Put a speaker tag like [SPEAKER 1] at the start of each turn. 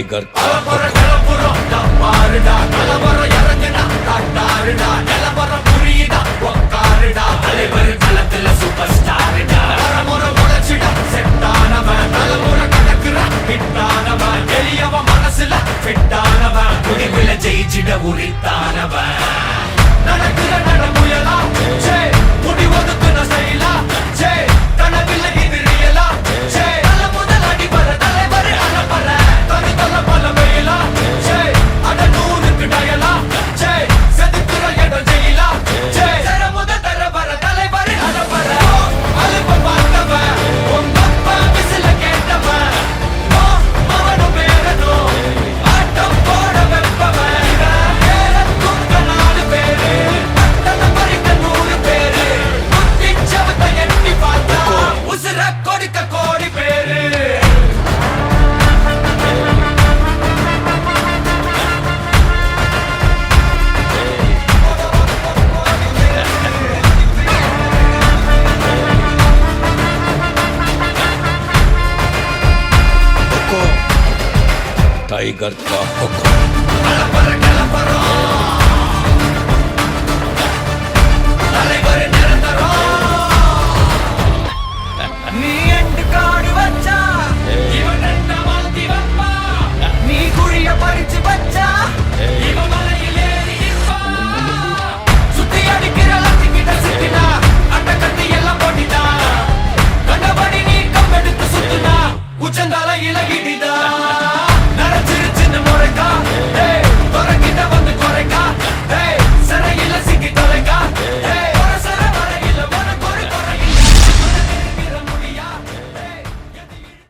[SPEAKER 1] tiger
[SPEAKER 2] ஜெயிச்சிட உரித்தானவன் நடக்கிற நடமுயலா முடி ஒதுக்குன செயலா கனவில்ல இது ரியலா தல முதல் அடிபர தலைவர் அறப்பற தனி தல பல வெயிலா அட நூறுக்கு டயலா செதுக்குற இடம் ஜெயிலா தர முதல் தரவர தலைவர் அறப்பற அலுப்ப பார்த்தவன் உங்க அப்பா விசில கேட்டவன் அவனும் பேரனும் ஆட்டம் போட வெப்பவன்
[SPEAKER 1] टाइगर का हुक्म